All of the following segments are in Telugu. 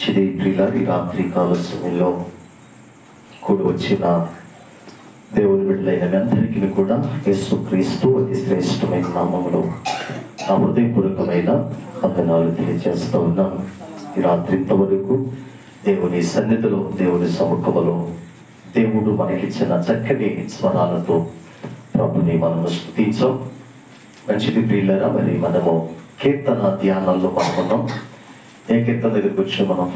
మంచిది ప్రియుల ఈ రాత్రి కాల సమయంలో కూడి వచ్చిన దేవుని బిడ్డలైన మీ అందరికీ కూడా యేసుక్రీస్తు అతి శ్రేష్టమైన నామములో నా హృదయపూర్వకమైన వందనాలు తెలియజేస్తూ ఉన్నాను. ఈ రాత్రి ఇంతవరకు దేవుని సన్నిధిలో, దేవుని సముఖములో దేవుడు మనకిచ్చిన చక్కని స్వరాలతో ప్రభుని మనము స్తుతించాం. మంచిది ప్రియులరా, మరి మనము కీర్తన ధ్యానాల్లో పాల్గొన్నాం. ఏ కీర్తన దగ్గరికి వచ్చాం? మనం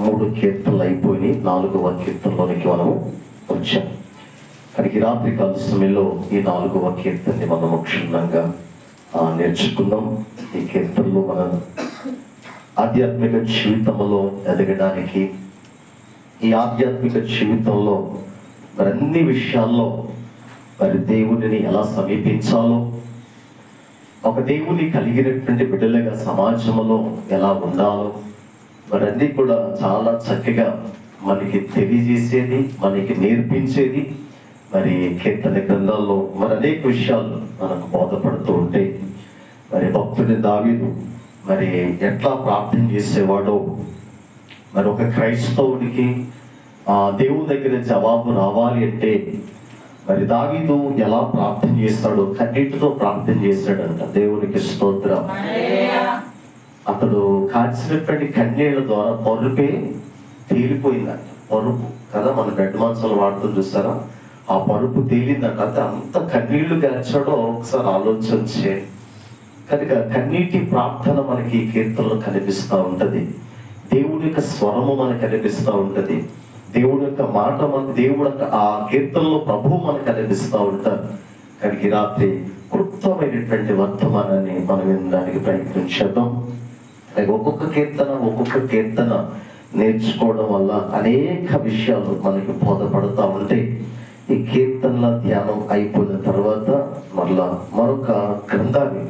3 కీర్తనలు అయిపోయి 4వ కీర్తనలోనికి మనము వచ్చాం. కానీ రాత్రి కాల సమయంలో ఈ 4వ కీర్తనని మనము క్షుణ్ణంగా నేర్చుకుందాం. ఈ కీర్తనలో మన ఆధ్యాత్మిక జీవితంలో ఎదగడానికి, ఈ ఆధ్యాత్మిక జీవితంలో మరి అన్ని విషయాల్లో మరి దేవుడిని ఎలా సమీపించాలో, ఒక దేవుని కలిగినటువంటి బిడ్డలుగా సమాజంలో ఎలా ఉండాలో మరి అన్నీ కూడా చాలా చక్కగా మనకి తెలియజేసేది, మనకి నేర్పించేది మరి కీర్తన గ్రంథాల్లో మరి అనేక విషయాలు మనకు బోధపడుతూ ఉంటాయి. మరి భక్తుడి దావీదు మరి ఎట్లా ప్రార్థన చేసేవాడో, మరి ఒక క్రైస్తవుడికి దేవుని దగ్గర జవాబు రావాలి అంటే మరి దావీదు ఎలా ప్రార్థన చేస్తాడో, కన్నీటితో ప్రార్థన చేశాడంట. దేవునికి స్తోత్రం. అతడు కాల్చినటువంటి కన్నీళ్ళ ద్వారా పరుపే తేలిపోయిందంట. పరుపు కదా, మన బెడ్ మంచాలు వాడుతూ చూస్తారా, ఆ పరుపు తేలిందంట. అంటే అంత కన్నీళ్లు గార్చాడో ఒకసారి ఆలోచన చేయండి. కనుక కన్నీటి ప్రార్థన మనకి ఈ కీర్తనలో కనిపిస్తూ ఉంటది. దేవుడి యొక్క స్వరము మనకు కనిపిస్తూ ఉంటది. దేవుడి యొక్క మాట మన దేవుడు ఆ కీర్తనలో ప్రభువు మనకు కనిపిస్తూ ఉంటారు. కానీ రాత్రి కృతమైనటువంటి వర్తమానాన్ని మనం వినడానికి ప్రయత్నించేద్దాం. ఒక్కొక్క కీర్తన నేర్చుకోవడం వల్ల అనేక విషయాలు మనకి బోధపడుతూ ఉంటాయి. ఈ కీర్తనల ధ్యానం అయిపోయిన తర్వాత మరలా మరొక గ్రంథాన్ని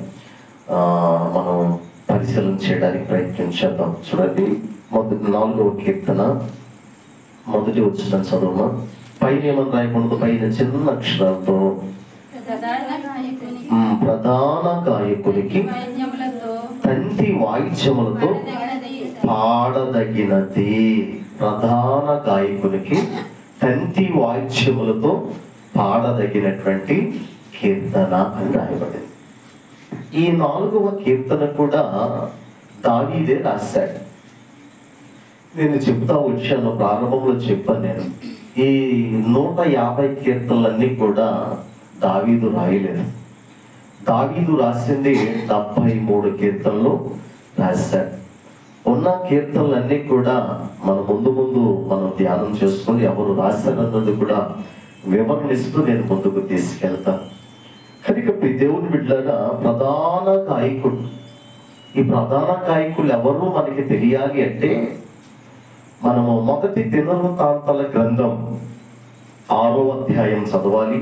మనం పరిశీలన చేయడానికి ప్రయత్నించేద్దాం. చూడండి, 4వ కీర్తన మొదటి వచ్చిన చదువు. పైన ఏమని రాయకూడదు, పైన చిన్న అక్షరాలతో ప్రధాన గాయకునికి తంతి వాయిద్యములతో పాడదగినది. ప్రధాన గాయకునికి తంతి వాయిద్యములతో పాడదగినటువంటి కీర్తన అని రాయబడింది. ఈ 4వ కీర్తన కూడా దావీదే రాశాడు. నేను చెప్తా వచ్చాను, ప్రారంభంలో చెప్పాను నేను, ఈ 150 కీర్తనలన్నీ కూడా దావీదు రాయలేదు. దావీదు రాసింది 73 కీర్తనలు రాశాడు. ఉన్న కీర్తనలన్నీ కూడా మన ముందు మనం ధ్యానం చేసుకొని ఎవరు రాశారన్నది కూడా వివరణిస్తూ నేను ముందుకు తీసుకెళ్తాను. కనుక దేవుని బిడ్డలారా, ప్రధాన గాయకుడు, ఈ ప్రధాన గాయకులు ఎవరు మనకి తెలియాలి అంటే మనము మొదటి దినవృత్తాంతాల గ్రంథం 6వ అధ్యాయం చదవాలి,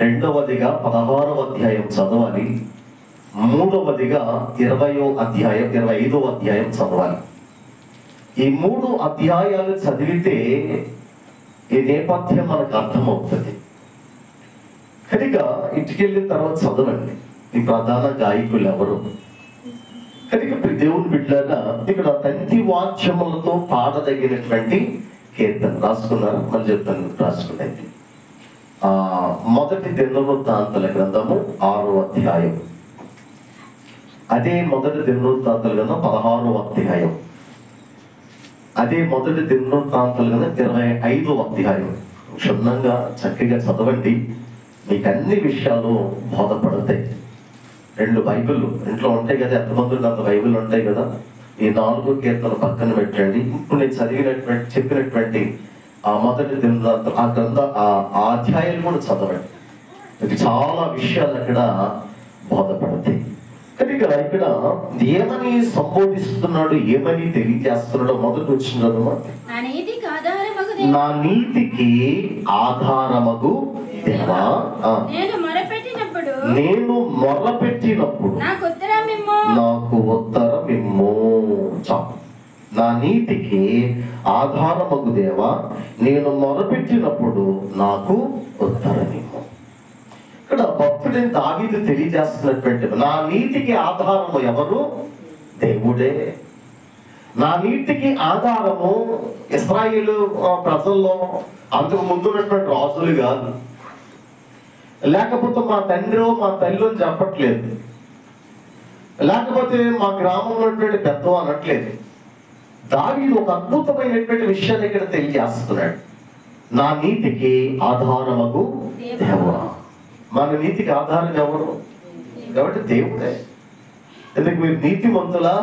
రెండవదిగా 16వ అధ్యాయం చదవాలి, మూడవదిగా 25వ అధ్యాయం చదవాలి. ఈ 3 అధ్యాయాలు చదివితే ఈ నేపథ్యం మనకు అర్థమవుతుంది. కనుక ఇంటికెళ్ళిన తర్వాత చదవండి ఈ ప్రధాన గాయకులు ఎవరు. కనుక దేవుని బిడ్డలారా, ఇక్కడ తంతి వాద్యములతో పాడదగినటువంటి కీర్తన రాసుకున్నారా? మళ్ళీ చెప్తాను, రాసుకునేది మొదటి దినవృత్తాంతాల గ్రంథము 6వ అధ్యాయం. అదే మొదటి దినవృత్తాంతాల గ్రంథం 16వ అధ్యాయం. అదే మొదటి దినవృత్తాంతాల గ్రంథం 25వ అధ్యాయం. క్షుణ్ణంగా చక్కగా చదవండి, మీకు అన్ని విషయాలు బోధపడతాయి. 2 బైబిళ్ళు ఇంట్లో ఉంటాయి కదా, ఎంతమంది అంత బైబిల్ ఉంటాయి కదా. ఈ 4 కీర్తనలు పక్కన పెట్టండి. ఇప్పుడు నేను చెప్పినటువంటి ఆ మొదటి దినవృత్తాంతం ఆ గ్రంథ ఆ అధ్యాయాలు కూడా చదవండి. మీకు చాలా విషయాలు అక్కడ బోధపడతాయి. కనుక ఇక్కడ ఏమని సంబోధిస్తున్నాడు, ఏమని తెలియజేస్తున్నాడో మొదటి వచ్చిన నా నీతికి ఆధారమగు దేవా, నేను మొరపెట్టినప్పుడు నాకు ఉత్తరమిమ్ము. నా నీతికి ఆధారమగు దేవా, నేను మొరపెట్టినప్పుడు నాకు ఉత్తరమిమ్ము. ఇక్కడ భక్తుడిని దావీదు తెలియజేస్తున్నటువంటి నా నీతికి ఆధారము ఎవరు? దేవుడే. నా నీతికి ఆధారము ఇశ్రాయేలు ప్రజల్లో అంతకు ముందు ఉన్నటువంటి రాజులు కాదు, లేకపోతే మా తండ్రి మా తల్లి అని చెప్పట్లేదు, లేకపోతే మా గ్రామంలో ఉన్నటువంటి పెద్ద అనట్లేదు. దావీదు ఒక అద్భుతమైనటువంటి విషయాన్ని ఇక్కడ తెలియజేస్తున్నాడు. నా నీతికి ఆధారమగు దేవుడా. మన నీతికి ఆధారం ఎవరు? కాబట్టి దేవుడే. ఎందుకు మీరు నీతిమంతులా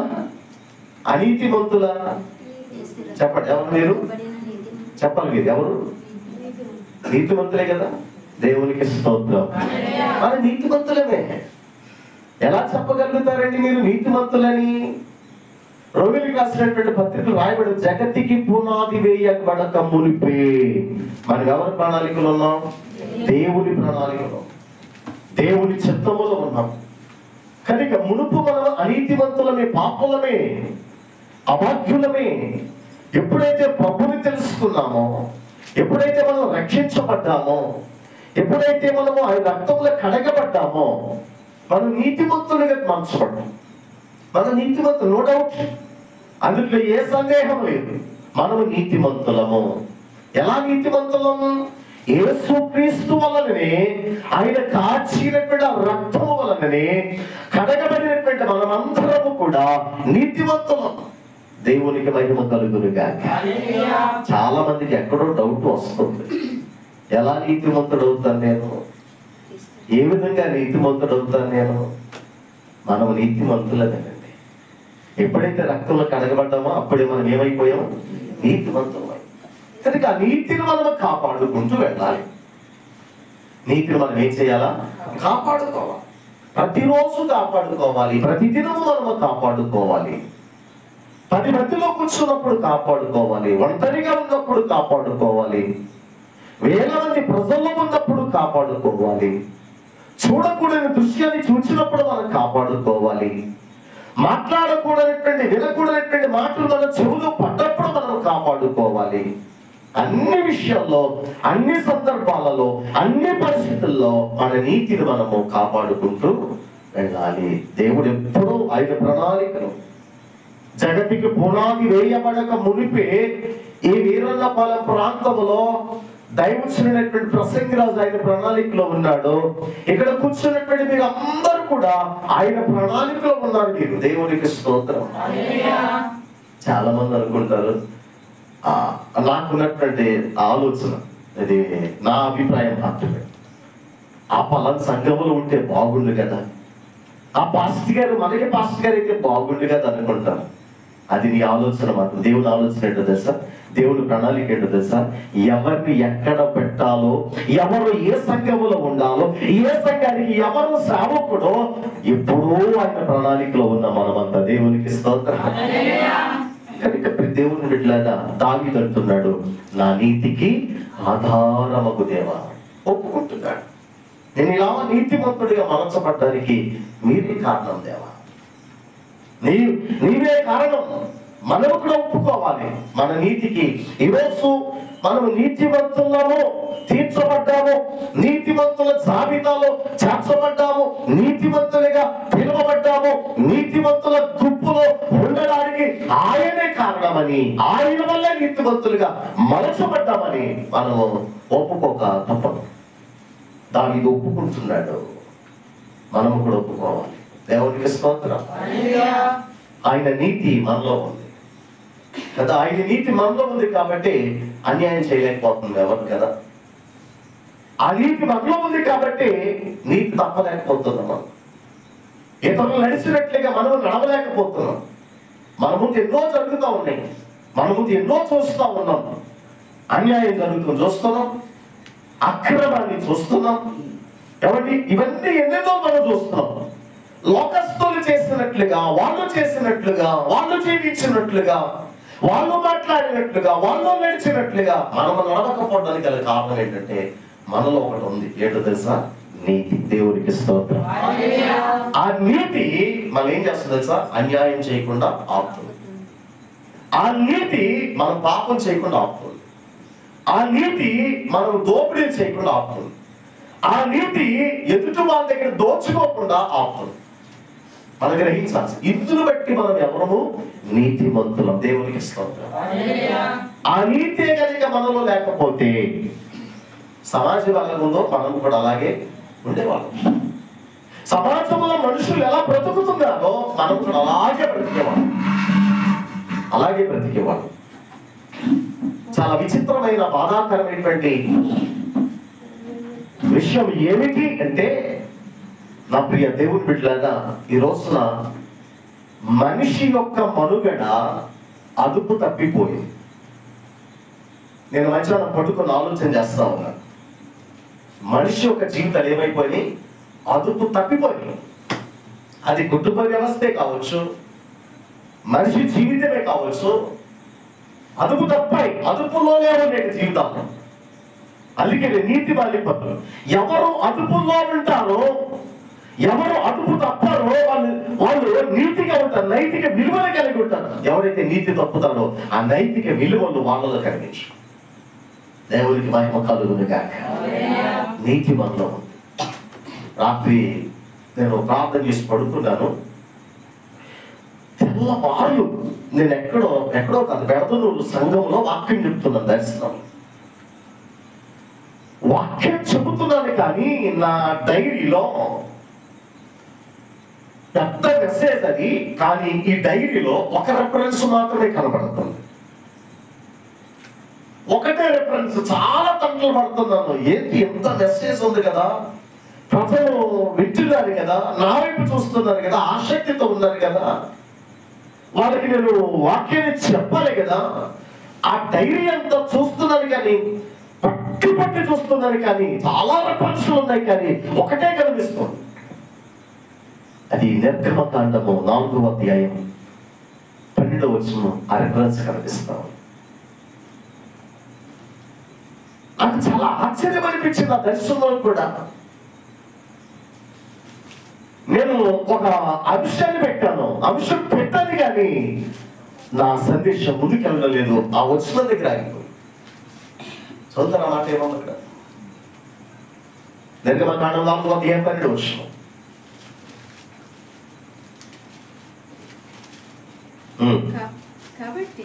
అనీతిమంతులా? చెప్పండి, ఎవరు మీరు? చెప్పాలి, మీరు ఎవరు? నీతిమంతులే కదా. దేవునికి స్తోత్రం. మన నీతిమంతులమే. ఎలా చెప్పగలుగుతారండి మీరు నీతిమంతులని? రోమిలికి రాసినటువంటి పత్రికలు రాయబడి, జగతికి పునాది వేయబడక మునిపే మనం ఎవరి ప్రణాళికలు ఉన్నాం? దేవుని ప్రణాళికలో, దేవుని చిత్తములో ఉన్నాం. కనుక మునుపు మనం అనీతిమంతులమే, పాపులమే, అభాగ్యులమే. ఎప్పుడైతే ప్రభుని తెలుసుకున్నామో, ఎప్పుడైతే మనం రక్షించబడ్డామో, ఎప్పుడైతే మనము ఆయన రక్తంలో కడగబడ్డామో, మనం నీతిమంతులుగా మార్చబడ్డాం. మన నీతిమంతులు, నో డౌట్, అందులో ఏ సందేహం లేదు. మనము నీతిమంతులము. ఎలా నీతిమంతులము? యేసుక్రీస్తు వలననే, ఆయన కాచినటువంటి రక్తము వలననే కడగబడినటువంటి మనమందరము కూడా నీతిమంతులం. దేవునికి మహిమ కలుగునుగాక. చాలా మందికి ఎక్కడో డౌట్ వస్తుంది, ఎలా నీతిమంతుడు అవుతాను నేను? ఏ విధంగా నీతిమంతుడు అవుతాను నేను? మనము నీతిమంతులమేనండి. ఎప్పుడైతే రక్తంలో కడగబడ్డామో అప్పుడే మనం ఏమైపోయాము? నీతిమంతులమై. కనుక ఆ నీతిని మనం కాపాడుకుంటూ వెళ్ళాలి. నీతిని మనం ఏం చేయాలా? కాపాడుకోవాలి. ప్రతిరోజు కాపాడుకోవాలి, ప్రతిదినము మనము కాపాడుకోవాలి. 10 మందిలో కూర్చున్నప్పుడు కాపాడుకోవాలి, ఒంటరిగా ఉన్నప్పుడు కాపాడుకోవాలి, వేల మంది ప్రజల్లో ఉన్నప్పుడు కాపాడుకోవాలి, చూడకూడని దృశ్యాన్ని చూసినప్పుడు మనం కాపాడుకోవాలి, మాట్లాడకూడనటువంటి వినకూడనటువంటి మాటలు మన చెవులు పడ్డప్పుడు మనం కాపాడుకోవాలి. అన్ని విషయాల్లో, అన్ని సందర్భాలలో, అన్ని పరిస్థితుల్లో మన నీతిని మనము కాపాడుకుంటూ వెళ్ళాలి. దేవుడు ఎప్పుడూ ఆయన ప్రణాళికను, జగతికి పునాది వేయబడక మునిపే ఈ వీరన్నపాలెం ప్రాంతంలో దైవచ్చినటువంటి ప్రసంగిరాజు ఆయన ప్రణాళికలో ఉన్నాడు. ఇక్కడ కూర్చున్నటువంటి మీరు అందరూ కూడా ఆయన ప్రణాళికలో ఉన్నారు. మీరు దేవునికి స్తోత్రం. చాలా మంది అనుకుంటారు, నాకున్నటువంటి ఆలోచన, ఇది నా అభిప్రాయం మాత్రమే, ఆ పలానా సంఘములో ఉంటే బాగుండు కదా, ఆ పాస్టర్ గారు మనకి పాస్టర్ గారు అయితే బాగుండు కదా అనుకుంటాను. అది నీ ఆలోచన మాత్రం. దేవుని ఆలోచన ఏంటో తెలుసా? దేవుని ప్రణాళిక ఏంటో తెలుసా? ఎవరిని ఎక్కడ పెట్టాలో, ఎవరు ఏ సంఘములో ఉండాలో, ఏ సంఘానికి ఎవరు సేవకుడో ఎప్పుడూ ఆయన ప్రణాళికలో ఉన్న మనమంతా. దేవునికి స్తోత్రం. కనుక దేవుని బిడ్డలాగా దావీదు అంటున్నాడు, నా నీతికి ఆధారమగు దేవా. ఒప్పుకుంటున్నాడు, నేను ఇలా నీతిమంతుడిగా మలచబడ్డానికి మీరే కారణం దేవా, నీవే కారణం. మనము కూడా ఒప్పుకోవాలి మన నీతికి. ఈరోజు మనము నీతిమంతులను తీర్చబడ్డాము, నీతిమంతుల జాబితాలో చేర్చబడ్డాము, నీతిమంతులుగా పిలువబడ్డాము, నీతిమంతుల గుంపులో ఉండడానికి ఆయనే కారణమని, ఆయన వల్లే నీతిమంతులుగా మలచబడ్డామని మనము ఒప్పుకోక తప్పదు. దావీదు ఒప్పుకుంటున్నాడు, మనము కూడా ఒప్పుకోవాలి. దేవునికి స్తోత్రం. ఆయన నీతి మనలో ఉంది కదా. ఆయన నీతి మనలో ఉంది కాబట్టి అన్యాయం చేయలేకపోతుంది ఎవరు కదా. ఆ నీతి మనలో ఉంది కాబట్టి నీతి తప్పలేకపోతున్నాం. మనం ఇతరులు నడిచినట్లుగా మనం నడవలేకపోతున్నాం. మన ముందు ఎన్నో జరుగుతూ ఉన్నాయి, మన ముందు ఎన్నో చూస్తూ ఉన్నాం. అన్యాయం జరుగుతుంది చూస్తున్నాం, అక్రమాన్ని చూస్తున్నాం. ఎవరి ఇవన్నీ ఎన్నెన్నో మనం చూస్తున్నాం. లోకస్తులు చేసినట్లుగా, వాళ్ళు చేసినట్లుగా, వాళ్ళు జీవించినట్లుగా, వాళ్ళు మాట్లాడినట్లుగా, వాళ్ళు నడిచినట్లుగా మనం నడవకపోవడానికి గల కారణం ఏంటంటే మనలో ఒకటి ఉంది. ఏంటో తెలుసా? నీతి. దేవునికి స్తోత్రం. ఆ నీతి మనం ఏం చేస్తుంది తెలుసా? అన్యాయం చేయకుండా ఆపుతుంది. ఆ నీతి మనం పాపం చేయకుండా ఆపుతుంది. ఆ నీతి మనం దోపిడీ చేయకుండా ఆపుతుంది. ఆ నీతి ఎదుటి వాళ్ళ దగ్గర దోచుకోకుండా ఆపుతుంది. మనం గ్రహించాల్సి. ఇందును బట్టి మనం ఎవరము నీతిమంతులం. దేవునికి స్తోత్రం. ఆ నీతే కనుక మనలో లేకపోతే సమాజం ఎలా ఉందో మనం కూడా అలాగే ఉండేవాళ్ళం. సమాజంలో మనుషులు ఎలా బ్రతుకుతున్నారో మనం కూడా అలాగే బ్రతికేవాళ్ళం. చాలా విచిత్రమైన బాధాకరమైనటువంటి విషయం ఏమిటి అంటే, నా ప్రియ దేవుని బిడ్డలారా, ఈ రోజున మనిషి యొక్క మనుగడ అదుపు తప్పిపోయింది. నేను మధ్యాహ్నం పట్టుకొని ఆలోచన చేస్తా ఉన్నాను. మనిషి యొక్క జీవితాలు ఏమైపోయి అదుపు తప్పిపోయింది. అది కుటుంబ వ్యవస్థే కావచ్చు, మనిషి జీవితమే కావచ్చు, అదుపు తప్పాయి. అదుపులోనే ఉండే జీవితాలు. అందుకే నీతి బాలిపతులు ఎవరు అదుపులో ఉంటారో, ఎవరు అదుపు తప్పారో వాళ్ళు నీతిగా ఉంటారు, నైతిక విలువలు కలిగి ఉంటారు. ఎవరైతే నీతి తప్పుతారో ఆ నైతిక విలువలు వాళ్ళలో కనిపించు. దేవునికి మహిమ కలుగును గాక. నీతి బంధం. రాత్రి నేను ప్రార్థన చేసి పడుకున్నాను. తెల్లవారు నేను ఎక్కడో కాదు, పెడతనూరు సంఘంలో వాక్యం చెప్తున్నాను. దర్శనం వాక్యం చెబుతున్నాను, కానీ నా డైరీలో పెద్ద మెసేజ్ అది. కానీ ఈ డైరీలో ఒక రెఫరెన్స్ మాత్రమే కనబడుతుంది. ఒకటే రెఫరెన్స్. చాలా తండ్రులు పడుతున్నాను. ఏంటి ఎంత మెసేజ్ ఉంది కదా, ప్రజలు వింటున్నారు కదా, నా వైపు చూస్తున్నారు కదా, ఆసక్తితో ఉన్నారు కదా, వాళ్ళకి నేను వాక్యాన్ని చెప్పాలి కదా. ఆ డైరీ అంతా చూస్తున్నారు, కానీ పట్టి చూస్తున్నారు, కానీ చాలా రెఫరెన్స్లు ఉన్నాయి, కానీ ఒకటే కనిపిస్తుంది. అది నిర్గమకాండము 4వ అధ్యాయం 12వ వచనం. ఆ రెఫరెన్స్ కనిపిస్తాం. నాకు చాలా ఆశ్చర్యం అనిపించింది ఆ దర్శనంలో కూడా. నేను ఒక అంశాన్ని పెట్టాను, అంశం పెట్టాను, కానీ నా సందేశం ముందుకెళ్ళలేదు. ఆ వచ్చిన దగ్గర ఆగిపోయి సొంత మాట ఏమన్నా ఇక్కడ నిర్గమకాండం 4వ అధ్యాయం 12వ వచనం.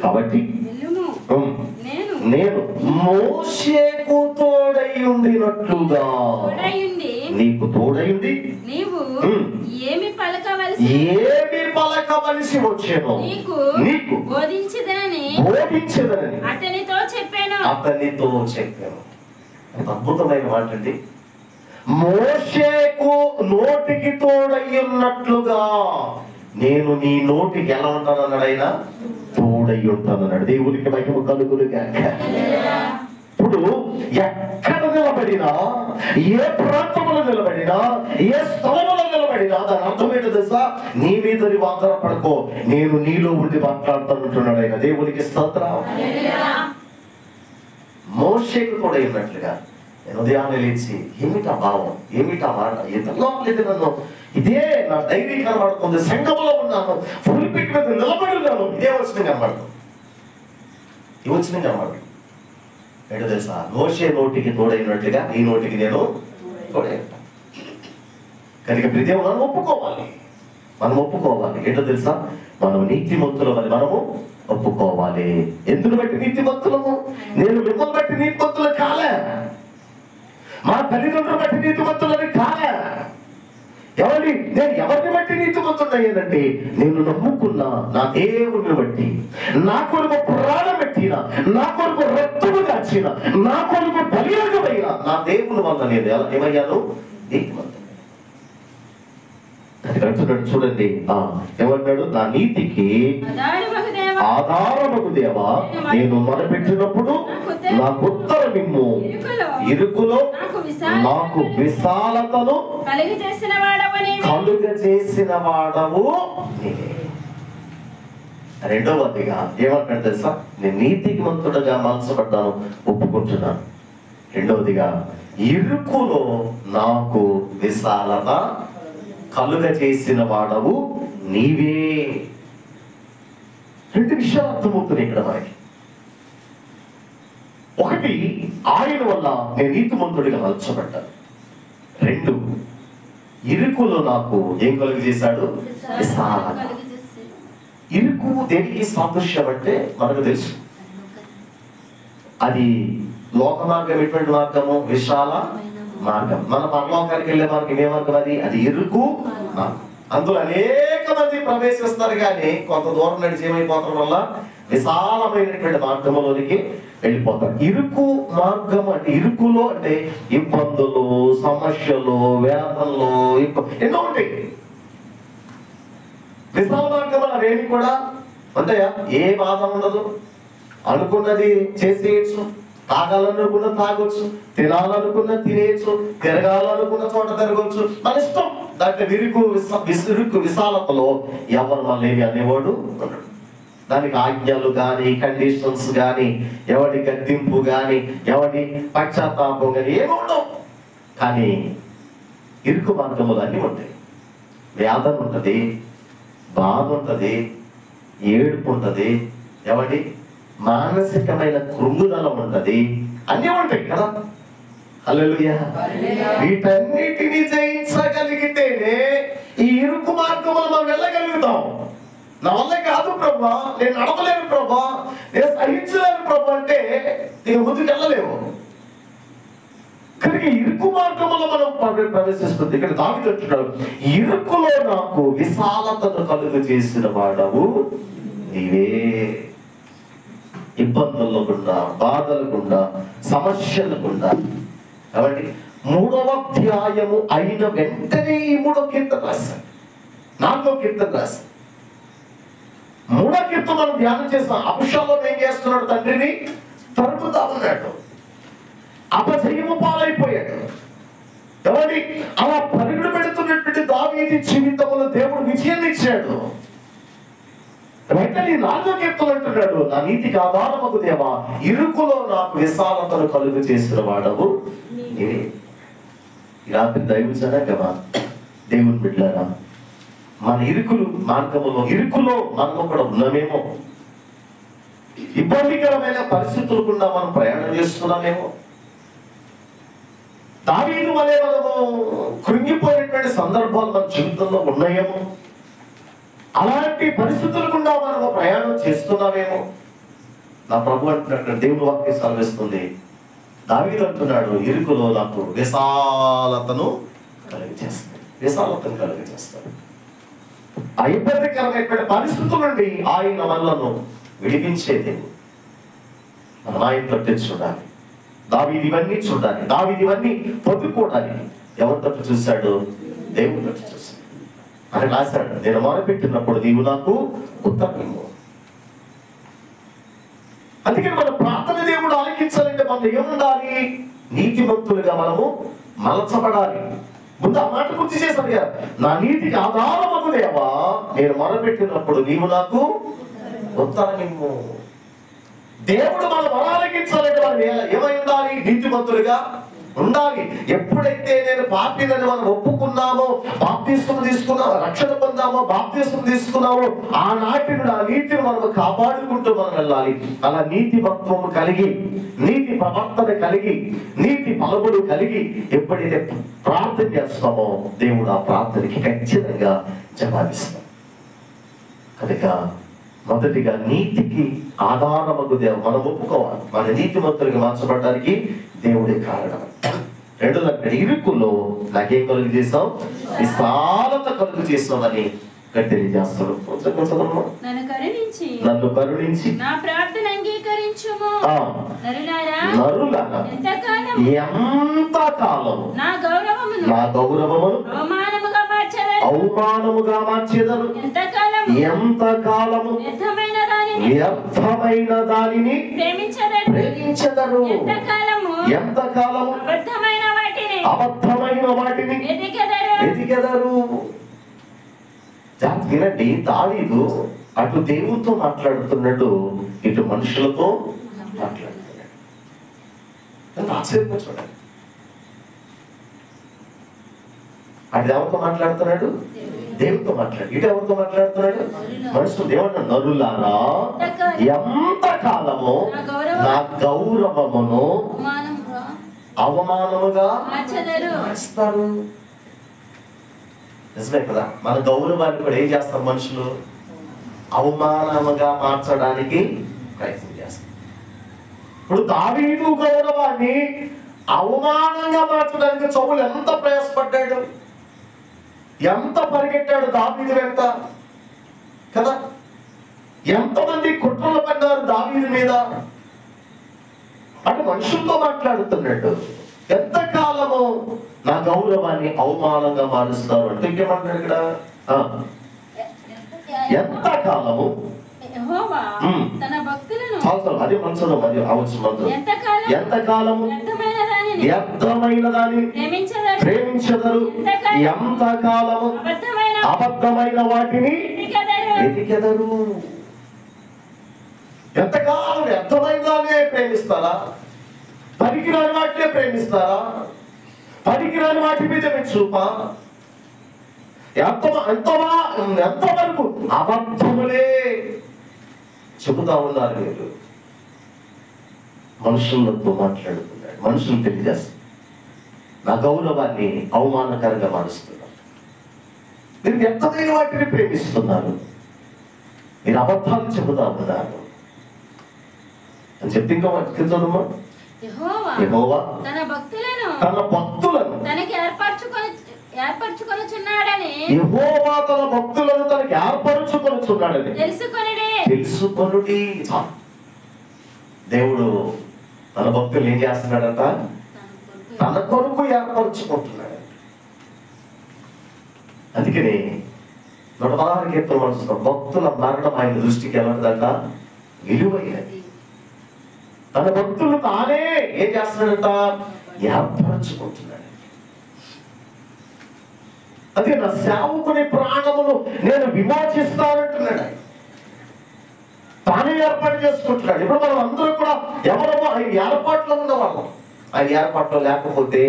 కాబట్టి నేను మోషేకు తోడై ఉండినట్లుగా నీకు తోడైంది ఏమి పలకవలసి వచ్చేను నీకు బోధించదనని అతనితో చెప్పాను. అద్భుతమైన మాట అండి. మోషేకు నోటికి తోడై ఉన్నట్లుగా నేను నీ నోటికి ఎలా ఉంటానన్నాడు ఆయన? తోడై ఉంటానన్నాడు. దేవునికి మహిమ కలుగును గాక. ఇప్పుడు ఎక్కడ నిలబడినా, ఏ ప్రాంతంలో నిలబడినా, ఏ స్థలంలో నిలబడినా దాని అర్థమేంటో తెలుసా? నీ మీద నీవు ఆధారపడుకో, నేను నీలో ఉండి మాట్లాడుతానంటున్నాడు ఆయన. దేవునికి స్తోత్రం. మోషేకు తోడై ఉన్నట్లుగా నేను ఉదయాన్నే లేచి ఏమిటా భావం, ఏమిటా మాట, ఎంతలో లేదు నన్ను, ఇదే నా డైరీ కనబడుతుంది, సంఘంలో ఉన్నాను, పులిపిట్ మీద నిలబడి ఉన్నాను, ఇదే వచ్చిన కనబడుతుంది. ఈ వచ్చిన కనబడుతుంది. ఏంటో తెలుసా? మోషే నోటికి తోడైనట్లుగా ఈ నోటికి నేను తోడై ఉంటాను. కనుక ప్రతి మనం ఒప్పుకోవాలి. ఏంటో తెలుసా? మనం నీతిమంతులమని మనము ఒప్పుకోవాలి. ఎందుకు బట్టి నీతిమంతులము? నేను మిమ్మల్ని బట్టి నీతిమంతులు కాలే, మా తల్లిదండ్రులు బట్టి నీతిమంతులని కాలే. నేను ఎవరిని బట్టి నీతిమంతుడయ్యానంటే, నేను నమ్ముకున్న నా దేవుని బట్టి, నా కొరకు ప్రాణం పెట్టిన, నా కొరకు రక్తము కాచిన, నా కొరకు బలియాగమైన నా దేవుని వల్ల నేను ఏమయ్యాను? నీతిమంతుడు. అది అంటున్నాడు చూడండి. ఏమన్నాడు? నా నీతికి ఆధారమగు దేవా, నేను మొదలుపెట్టినప్పుడు నాకు ఉత్తరం ఇమ్ము, ఇరుకులో నాకు విశాలతను కలుగజేసిన వాడవు. రెండవదిగా ఏమంటాడు తెలుసా? నేను నీతికి మంతుడుగా మనసుపడ్డాను, ఒప్పుకుంటున్నాను. రెండవదిగా ఇరుకులో నాకు విశాలత కలుగజేసిన వాడవు నీవే. రెండు విషయాలు అర్థమవుతున్నాయి ఇక్కడ మనకి. ఒకటి, ఆయన వల్ల నేను నీతిమంతుడిగా మలచబడ్డాను. రెండు, ఇరుకులో నాకు ఏం కలుగు చేశాడు? విశాలత. ఇరుకు దేనికి సాదృశ్యం అంటే మనకు తెలుసు, అది లోక మార్గం ఎటువంటి మార్గము? విశాల మార్గం. మన పరలోకానికి వెళ్ళే మార్గం ఏ మార్గం? అది ఇరుకు మార్గం. అందులో అనేక మంది ప్రవేశిస్తారు, కానీ కొంత దూరం నడిచి ఏమైపోవడం వల్ల విశాలమైనటువంటి మార్గంలోనికి వెళ్ళిపోతారు. ఇరుకు మార్గం అంటే, ఇరుకులో అంటే ఇబ్బందులు, సమస్యలు, వేదనలు ఎన్నో ఉంటాయి. విశాల మార్గం అవేమి కూడా ఉంటాయా? ఏ బాధ ఉండదు, అనుకున్నది చేసేయచ్చు, తాగాలనుకున్న తాగొచ్చు, తినాలనుకున్న తినేయచ్చు, తిరగాలనుకున్న చోట తిరగవచ్చు, మన ఇష్టం. దాంట్లో ఇరుకు విశాలతలో ఎవరు మళ్ళీ అనేవాడు ఉండడు. దానికి ఆజ్ఞలు కానీ, కండిషన్స్ కానీ, ఎవరి గద్దింపు కానీ, ఎవరి పశ్చాత్తాపం కానీ ఏమి ఉండవు. కానీ ఇరుకు మార్గములు అన్నీ ఉంటాయి. వేదన ఉంటుంది, బాధ ఉంటుంది, ఏడుపు ఉంటుంది, ఎవరి మానసికమైన కృంగుదలం ఉంటుంది, అన్నీ ఉంటాయి కదా. హల్లెలూయా. వీటన్నిటిని జయించగలిగితేనే ఈ ఇరుకు మార్గములు మనం వెళ్ళగలుగుతాం. నా వల్ల కాదు ప్రభా, నేను నడవలేను ప్రభా, నేను సహించలేను ప్రభా అంటే నేను ముందుకు వెళ్ళలేవు. కనుక ఇరుకు మార్గంలో మనం ప్రవేశిస్తుంది. ఇక్కడ దావీదు అంటున్నాడు, ఇరుకులో నాకు విశాలతను కలుగు చేసిన వాడవు నీవే. ఇబ్బందుల్లో గుండా, బాధల గుండా, సమస్యల గుండా. కాబట్టి 3వ అధ్యాయము అయిన వెంటనే ఈ 3వ కీర్తన రాశాడు, 4వ కీర్తన రాశాడు. 3వ కీర్తన మనం ధ్యానం చేస్తాం. అభిషేకం ఏం చేస్తున్నాడు? తండ్రిని తరుముతా ఉన్నాడు, అపజయము పాలైపోయాడు. ఎవరి అలా పరుగులు పెడుతున్నటువంటి దావీదు జీవితంలో దేవుడు విజయం ఇచ్చాడు. వెంటనే 4వ కీర్తన అంటున్నాడు, నా నీతికి ఆధారమగు దేవా, ఇరుకులో నాకు విశాలతను కలుగు చేసిన వాడవు నీవే. ఈ రాత్రి దైవజనంగా దేవుని బిడ్డలారా, మన ఇరుకులు ఇరుకులో మనం కూడా ఉన్నామేమో, ఇబ్బందికరమైన పరిస్థితులు కూడా మనం ప్రయాణం చేస్తున్నామేమో, దావీదు వలె మనము కృంగిపోయినటువంటి సందర్భాలు మన జీవితంలో ఉన్నాయేమో, అలాంటి పరిస్థితులు గుండా మనము ప్రయాణం చేస్తున్నామేమో. నా ప్రభు అంటున్నట్టు దేవుని వాక్యం సెలవిస్తుంది, దావీదు అంటున్నాడు, ఇరుకులో నాకు విశాలతను కలిగజేస్తాడు, విశాలతను కలిగజేస్తాడు. ఆ ఇబ్బందికరమైన పరిస్థితుల నుండి ఆయన మనలను విడిపించేది. మనం ఆయన తట్టు చూడాలి, దావీదు ఇవన్నీ చూడాలి, దావీదు ఇవన్నీ పొందుకోవడాలి. ఎవరి తట్టు చూశాడు? దేవుని తట్టు చూశాడు. అని రాశాడు, నేను మొరపెట్టినప్పుడు నీవు నాకు ఉత్తరం ఇవ్వు. అందుకని మన ప్రార్థన దేవుడు ఆలకించాలంటే మనం ఏముండాలి? నీతిమంతులుగా మనము మలచబడాలి. ముందు ఆ మాట గుర్తు చేశాడు కదా, నా నీతికి ఆధారమగు దేవా, నేను మొరపెట్టినప్పుడు నీవు నాకు ఉత్తరం ఇవ్వు. దేవుడు మనం ఆలకించాలంటే మనం ఏమై ఉండాలి? నీతిమంతులుగా ఉండాలి. ఎప్పుడైతే నేను పాపినని మనం ఒప్పుకున్నామో, బాప్తిస్మం తీసుకున్నామో, రక్షణ పొందామో, బాప్తిస్మం తీసుకున్నామో, ఆనాటి ఆ నీతిని మనం కాపాడుకుంటూ మనం వెళ్ళాలి. అలా నీతిమత్వము కలిగి, నీతి ప్రవర్తన కలిగి, నీతి ఫలములు కలిగి ఎప్పుడైతే ప్రార్థన చేస్తామో దేవుడు ఆ ప్రార్థనకి ఖచ్చితంగా జవాబిస్తాం. కనుక మొదటిగా నీతికి ఆధారమగు దేవుడు మనం ఒప్పుకోవాలి. మన నీతిమంతులుగా మార్చబడడానికి దేవుడే కారణం. రెండోది, ఇరుకులో నాకేం కలుగు చేసాం? విశాలత కలుగు చేసామని తెలియజేస్తాడు. నన్ను కరుణించి నా ప్రార్థన అంగీకరించుము. నరులారా ఎంతకాలము నా గౌరవమును అవమానముగా మార్చెదరు, ఎంతకాలము వ్యర్థమైన దానిని ప్రేమించెదరు, ఎంతకాలము అబద్ధమైన వాటిని వెతికెదరు. వినండి, దావీదు అటు దేవునితో మాట్లాడుతున్నాడు, ఇటు మనుషులతో మాట్లాడుతున్నాడు. ఆశ్చర్యంగా చూడండి, అటు ఎవరితో మాట్లాడుతున్నాడు? దేవునితో మాట్లాడు. ఇటు ఎవరితో మాట్లాడుతున్నాడు? మనుషులు. దేవుడు నరులారా ఎంతకాలము నా గౌరవమును అవమానముగా మార్చుతారు. నిజమే కదా, మన గౌరవాన్ని కూడా ఏం చేస్తారు మనుషులు? అవమానముగా మార్చడానికి ప్రయత్నం చేస్తారు. ఇప్పుడు దావీదు గౌరవాన్ని అవమానంగా మార్చడానికి సౌలు ఎంత ప్రయాసపడ్డాడు, ఎంత పరిగెట్టాడు దావీదు వెంట కదా. ఎంతమంది కుట్రలు పడ్డారు దావీదు మీద. అంటే మనుషులతో మాట్లాడుతున్నాడు. ఎంతకాలము నా గౌరవాన్ని అవమానంగా మారుస్తారు అంటే ఇంకేమంటాడు ఇక్కడ? ఎంతకాలము యెహోవా తన భక్తులను అది మంచదు, అది అవసరం మంచదు. ఎంతకాలము వ్యర్థమైన దాన్ని ప్రేమించదరు, ఎంతకాలము అబద్ధమైన వాటిని వెతికెదరు. ఎంతకాలం వ్యర్థమైన దాన్నే ప్రేమిస్తారా? పనికిరాని వాటినే ప్రేమిస్తారా? పనికిరాని వాటి మీద చూపా? ఎంతవరకు అబద్ధములే చెబుతా ఉన్నారు మీరు. మనుషులతో మాట్లాడుతున్నాడు, మనుషులు తెలియజేస్తారు. నా గౌరవాన్ని అవమానకరంగా మారుస్తున్నారు. మీరు వ్యర్థమైన వాటిని ప్రేమిస్తున్నారు, మీరు అబద్ధాలు చెబుతా ఉన్నారు అని చెప్తే ఇంకా చదవమ్మా. యెహోవా తన భక్తులను తనకి ఏర్పరచుకొనుచున్నాడని, యెహోవా తన భక్తులను తనకి ఏర్పరచుకొనుచున్నాడని తెలుసుకొనుడి. దేవుడు తన భక్తులు ఏం చేస్తున్నాడంట? తన కొరకు ఏర్పరచుకుంటున్నాడు. అందుకని 116 కీర్తన మనం భక్తుల మరణం ఆయన దృష్టికి ఎలాంటిదంట? విలువైనది. తన భక్తులు తానే ఏం చేస్తున్నాడంట? ఏర్పరచుకుంటున్నాడు. అదే నా సేవకుని ప్రాణమును నేను విమోచిస్తానంటున్నాడు. తానే ఏర్పాటు చేసుకుంటున్నాడు. ఇప్పుడు మనం అందరూ కూడా ఎవరమో ఆయన ఏర్పాట్లో ఉన్నవాళ్ళం. ఆయన ఏర్పాట్లో లేకపోతే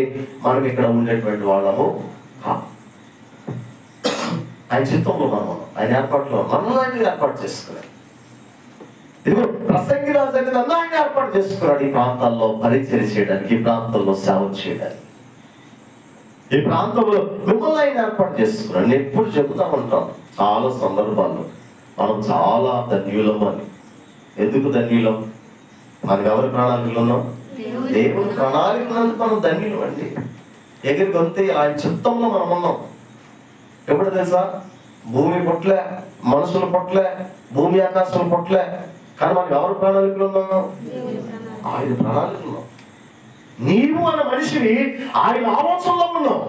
మనం ఇక్కడ ఉండేటువంటి వాళ్ళము. ఆయన చిత్తంలో మనం, ఆయన ఏర్పాట్లో మనం ఆయన ఏర్పాటు చేసుకున్నాడు. ఇదిగో ప్రసంగి రాజు అయితే నన్ను ఆయన ఏర్పాటు చేసుకున్నాడు. ఈ ప్రాంతాల్లో పరిచయం చేయడానికి, ఈ ప్రాంతంలో సేవ చేయడానికి, ఈ ప్రాంతంలో మిమ్మల్ని ఆయన ఏర్పాటు చేసుకున్నాడు. నేను ఎప్పుడు చెబుతా ఉంటాం చాలా సందర్భాల్లో, మనం చాలా ధన్యులం అని. ఎందుకు ధన్యులం? మనకి ఎవరి ప్రణాళికలు ఉన్నాం? దేవుని ప్రణాళికలు మనం ధన్యులం అండి. ఎగిరి గొంతే ఆయన చిత్తంలో మనం ఉన్నాం. ఎప్పుడు తెలుసా? భూమి పుట్లే, మనుషులు పుట్లే, భూమి ఆకాశం పుట్లే, కానీ మనకి ఎవరి ప్రణాళికలు ఉన్నాం? ఆయన ప్రణాళికలు ఉన్నాం. నీవు అన్న మనిషిని ఆయన ఆలోచనలో ఉన్నావు.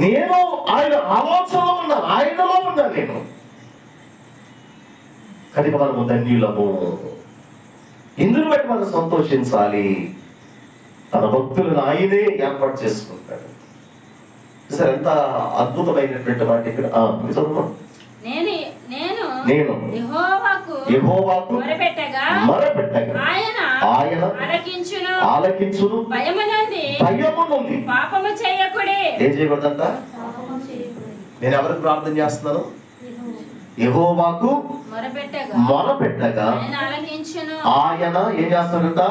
నేను ఆయన ఆలోచనలో ఉన్నాను, ఆయనలో ఉన్నాను నేను. కనుక మనము ధన్యులము. ఇందును బట్టి మనం సంతోషించాలి. తన భక్తులను ఆయనే ఏర్పాటు చేసుకుంటాడు. సరే, ఎంత అద్భుతమైనటువంటి మాట ఇక్కడ. నేను యెహోవాకు మొరపెట్టగా ఆయన ఆలకించును, భయము నుండి పాపము చేయకుడి. ఏం చేయకూడదంట? నేను ఎవరికి ప్రార్థన చేస్తున్నాను? యెహోవాకు మొరపెట్టగా ఆయన ఏం చేస్తాడంట?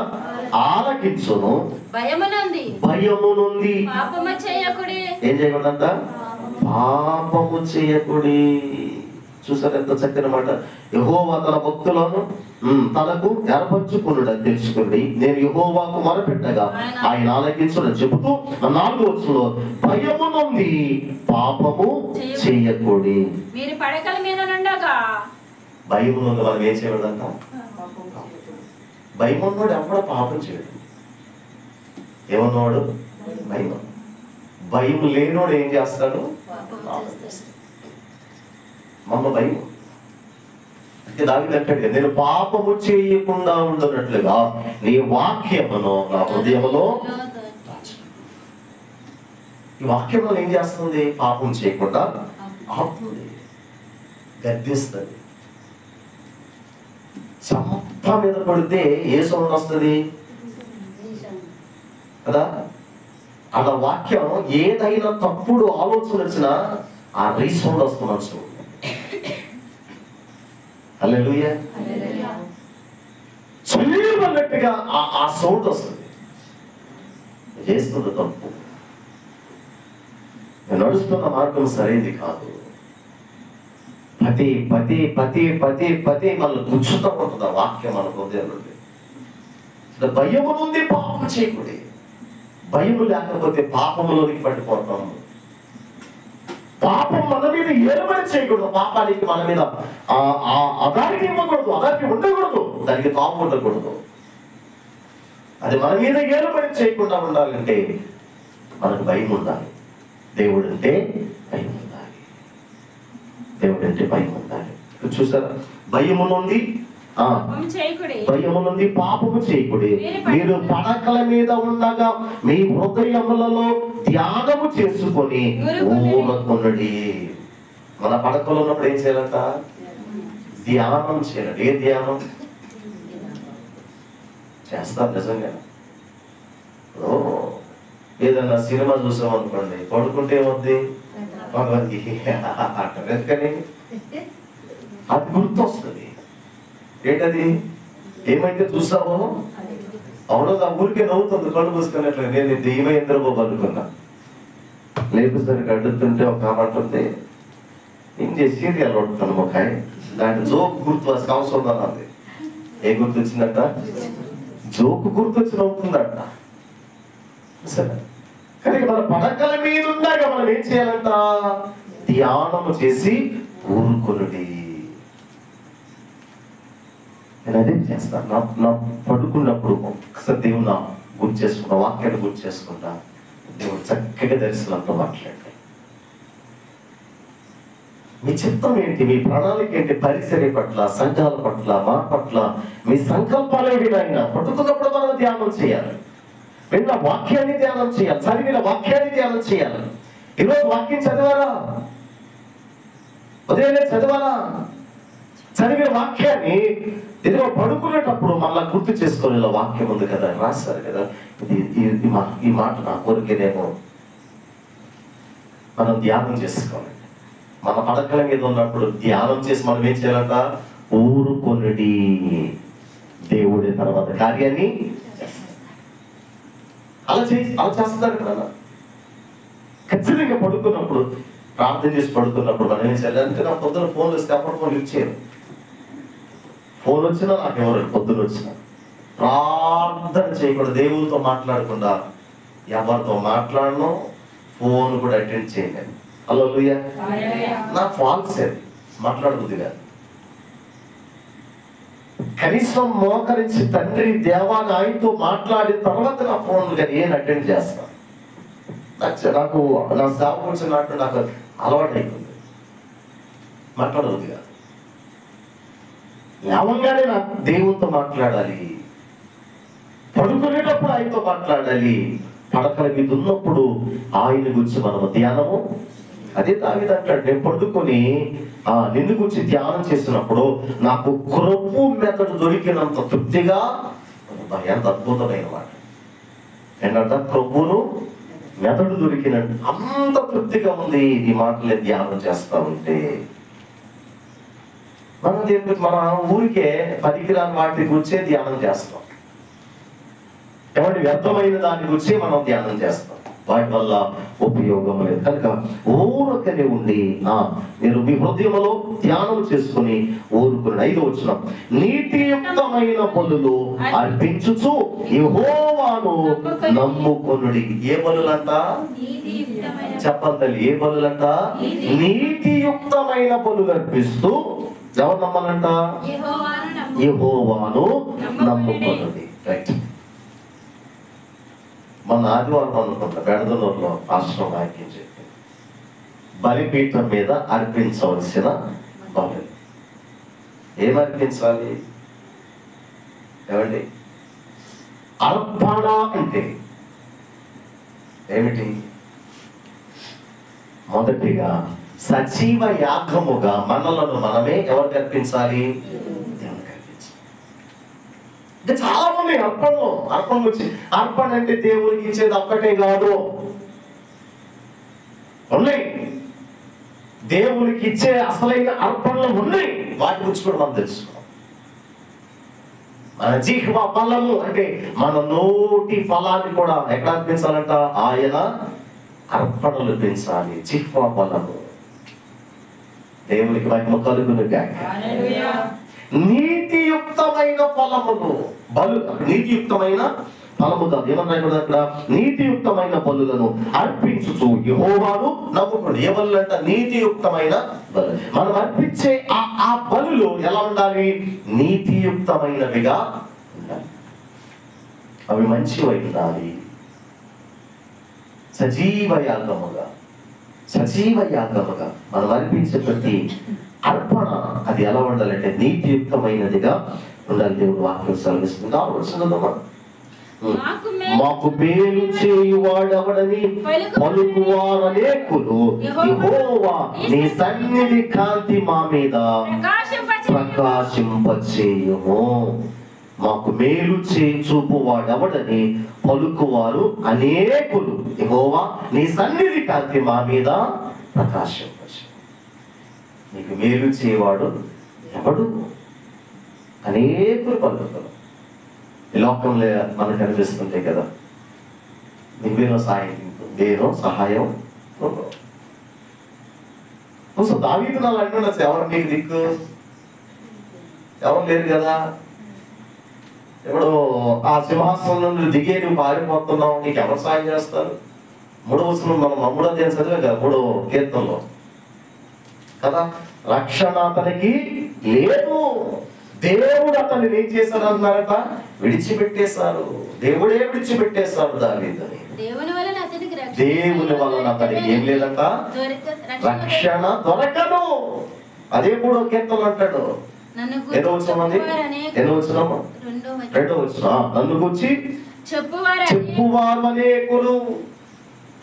ఆలకించును, భయము నుండి ఏం చేయకూడదంట? పాపము చేయకుడి. చూసారు ఎంత చక్కని మాట. యెహోవా తన భక్తులను తనకు ఏర్పరచుకున్నాడు అని తెలుసుకోండి. నేను యెహోవాకు మొరపెట్టగా ఆయన ఆలకించును చెబుతూ 4వ వచనంలో భయము నుండి పాపము చేయకూడి. మీరు పడకల మీద నుండగా. భయము నుండి మనం ఏం చేయకూడదంట? భయం ఉన్నవాడు ఎవడ పాపం చేయడు. ఏమన్నవాడు? భయం. భయం లేనోడు ఏం చేస్తాడు? మమ్మ భయం. అంటే దావీదు అంటాడు, నేను పాపము చేయకుండా ఉండనట్లుగా నీ వాక్యమును నా హృదయములో. ఈ వాక్యంలో ఏం చేస్తుంది? పాపం చేయకుండా ఆపుతుంది, గద్దిస్తుంది. చంప మీద పడితే ఏ సౌండ్ వస్తుంది కదా? అలా వాక్యం ఏదైనా తప్పుడు ఆలోచన వచ్చినా ఆ రీసౌండ్ వస్తుంది. హల్లెలూయా. చల్లినట్టుగా ఆ సౌండ్ వస్తుంది. చేస్తుంది తప్పు. నేను నడుస్తున్న మార్గం సరైనది కాదు. పతి పతి పతి పతి పతి మనల్ని గుచ్చుతూ ఉంటుంది ఆ వాక్యం మన హృదయం నుండి. భయము నుండి పాపం చేయకూడదు. భయము లేకపోతే పాపములోనికి పడిపోతాము. పాపం మన మీద ఏలుబడి చేయకూడదు. పాపానికి మన మీద అదానికి ఇవ్వకూడదు, అదానికి ఉండకూడదు, దానికి తాము ఉండకూడదు. అది మన మీద ఏలుబడి చేయకుండా ఉండాలంటే మనకు భయం ఉండాలి. దేవుడు అంటే భయం ఉండాలి. దేవుడు అంటే భయం ఉండాలి. చూసారా, భయము నుండి భయము నుండి పాపము చేయకుడి. మీరు పడకల మీద ఉండగా మీ హృదయములలో ధ్యానము చేసుకొని ఊరకొనుడి. మన పడకలో ఉన్నప్పుడు ఏం చేయాలంట? ధ్యానం చేయాలి. ఏ ధ్యానం చేస్తారు? నిజంగా ఏదన్నా సినిమా చూసాం అనుకోండి, పడుకుంటే ఏమవుద్ది? భగవద్గీత అంటారు. ఎందుకని? అది గుర్తొస్తుంది. ఏంటది? ఏమైతే చూసావో అవును, ఆ ఊరికే నవ్వుతుంది కళ్ళు మూసుకున్నట్లు. నేను దెయ్యమే ఇంద్రబాబు అనుకున్నా. లేకపోతే అడ్డుతుంటే ఒక కామంటుంది, ఏం చేసి సీరియల్ పడుతున్నాను మొక్కాయి దాంట్లో జోకు గుర్తు అవసరం అన్నది. ఏ గుర్తు వచ్చిందట? జోకు గుర్తు వచ్చి నవ్వుతుందట. సరే, కానీ మన పడకల మీద ఉన్నాక మనం ఏం చేయాలంట? ధ్యానము చేసి ఊరుకొనుడి. నేను అదే చేస్తాను. నా పడుకున్నప్పుడు ఒక్కసారి దేవుని గుర్తు చేసుకుంటా, వాక్యాన్ని గుర్తు చేసుకుంటా. దేవుడు చక్కగా దర్శనంతో మాట్లాడండి. మీ చిత్తం ఏంటి? మీ ప్రణాళిక ఏంటి? పరిసర పట్ల, సంఘాల పట్ల, మా పట్ల మీ సంకల్పాలు ఏంటి? ఆయన పడుకున్నప్పుడు మనం ధ్యానం చేయాలి. విన్న వాక్యాన్ని ధ్యానం చేయాలి. చదివిన వాక్యాన్ని ధ్యానం చేయాలి. ఈరోజు వాక్యం చదివారా? ఉదయాన్నే చదివారా? చదివిన వాక్యాన్ని ఏదో పడుకునేటప్పుడు మళ్ళా గుర్తు చేసుకోవాలి. వాక్యం ఉంది కదా, రాశారు కదా, ఈ మాట నా కోరికేనేమో. మనం ధ్యానం చేసుకోవాలి. మన పడకల మీద ఉన్నప్పుడు ధ్యానం చేసి మనం ఏం చేయాలంట? ఊరుకొనుడి. దేవుడి తర్వాత కార్యాన్ని అలా చేస్తారు కదా. ఖచ్చితంగా పడుకున్నప్పుడు ప్రార్థన చేసి పడుకున్నప్పుడు మనం ఏం చేయాలి అంటే, నా పొద్దున ఫోన్లు వస్తే అప్పుడు ఫోన్ లిఫ్ట్ చేయరు. ఫోన్ వచ్చినా నాకు ఎవరు పొద్దున వచ్చినా ప్రార్థన చేయకుండా, దేవుడితో మాట్లాడకుండా ఎవరితో మాట్లాడను, ఫోన్ కూడా అటెండ్ చేయలేదు. హల్లెలూయా. నా ఫాల్స్ అది మాట్లాడబుద్ది కాదు. కనీసం మోకరించి తండ్రి దేవాన్ని ఆయనతో మాట్లాడిన తర్వాత నా ఫోన్ కానీ ఏం అటెండ్ చేస్తాను. నాకు నా సేవ కూర్చొని నాకు అలవాటు అయిపోయింది. మాట్లాడబుద్ది కాదు. లేవంగానే నాకు దేవునితో మాట్లాడాలి. పడుకునేటప్పుడు ఆయనతో మాట్లాడాలి. పడకల మీద ఉన్నప్పుడు ఆయన గురించి మనము ధ్యానము. అదే దావీదు అంటాడు, నేను పడుకొని నిన్ను గురించి ధ్యానం చేసినప్పుడు నాకు క్రొవ్వు మెదడు దొరికినంత తృప్తిగా. ఎంత అద్భుతమైన మాట ఏంటంట? క్రొవ్వును మెదడు దొరికినట్టు అంత తృప్తిగా ఉంది ఈ మాటలే ధ్యానం చేస్తా ఉంటే. మనం మన ఊరికే పనికిరాని వాటి గురించే ధ్యానం చేస్తాం. ఎవరి వ్యర్థమైన దాని గురించి మనం ధ్యానం చేస్తాం. వాటి వల్ల ఉపయోగం లేదు. కనుక ఊరకనే ఉండి మీరు మీ హృదయంలో ధ్యానం చేసుకుని ఊరుకుని. 5వ వచనం, నీతియుక్తమైన బలులు అర్పించుచు యెహోవాను నమ్ముకొనుడి. ఏ బలులంట? చెప్పండి, ఏ బలులంట? నీతియుక్తమైన బలులు అర్పిస్తూ ఎవరు నమ్మాలంట? యెహోవాను నమ్ముకొనుడి. రైట్. మన ఆదివారం అనుకుంటా బెడదనూరులో ఆశ్రమం వాక్యం చెప్పి బలిపీఠం మీద అర్పించవలసిన బలి. ఏమర్పించాలి? ఏమండి? అర్పణ అంటే ఏమిటి? మొదటిగా సజీవ యాగముగా మనలను మనమే ఎవరికి అర్పించాలి? దేవునికి అర్పించాలి. అంటే చాలా మంది అర్పణ వచ్చి అర్పణ అంటే దేవునికి ఇచ్చేది ఒక్కటే కాదు, ఉన్నాయి. దేవునికి ఇచ్చే అసలైన అర్పణలు ఉన్నాయి. వాటి గురించి కూడా మనం తెలుసుకోవాలి. మన జీహ్వ ఫలము అంటే మన నోటి ఫలాన్ని కూడా ఎక్కడ అర్పించాలంట? ఆయన అర్పణలు పెంచాలి. జిహ్వా బలము. దేవునికి మహిమ కలుగును గాక. నీతియుక్తమైన ఫలములు నీతియుక్తమైన ఫలము కాదు, ఏమన్నా అక్కడ నీతియుక్తమైన బలులను అర్పించుచు యెహోవాను నమ్ముకోండి. ఏ బలులు అంట? నీతియుక్తమైన బలు. మనం అర్పించే ఆ బలులు ఎలా ఉండాలి? నీతియుక్తమైనవిగా ఉండాలి. అవి మంచివై ఉండాలి. సజీవ యాగముగా మనం అర్పించే ప్రతి అర్పణ అది ఎలా ఉండాలంటే నీతియుక్తమైనదిగా ఉండాలి. దేవుడు వాక్యం సెలవిస్తుంది. మాకు మేలు చేయువాడెవడని పలుకువారనేకులు యెహోవా నీ సన్నిధి కాంతి మా మీద ప్రకాశింపచేయుము. మాకు మేలు చూపువాడెవడని పలుకువారు అనేకులు యెహోవా నీ సన్నిధి కాంతి మా మీద ప్రకాశింపచేయుము. నీకు మేలు చేయవాడు ఎవడు? అనేకులు పలుకుతారు. ఈ లోకంలో మనకు అనిపిస్తుంటాయి కదా, నువ్వేనో సహాయం సో దావీదు నాలు అంటున్నా, ఎవరు నీకు దిక్కు? ఎవరు లేరు కదా. ఇప్పుడు ఆ సింహాసనం నుండి దిగే నువ్వు పారిపోతున్నావు, నీకు ఎవరు సాయం చేస్తారు? 3వ వచనం మనం 3వ అధ్యాయం చదివే కదా, 3వ కీర్తనలో కదా. రక్షణ అతనికి లేదు, దేవుడు అతన్ని ఏం చేశారు అన్నారట? విడిచిపెట్టేశారు. దేవుడే విడిచిపెట్టేశారు దావీదుని. దేవుని వలన అతనికి ఏం లేదంట? రక్షణ దొరకదు. అదే 3వ కీర్తనలు అంటాడు. ఎన్నో వచ్చినామండి? ఎన్నో వచ్చినాము? 2వ వచ్చిన నన్ను గురించి చెప్పువారు అనేకులు,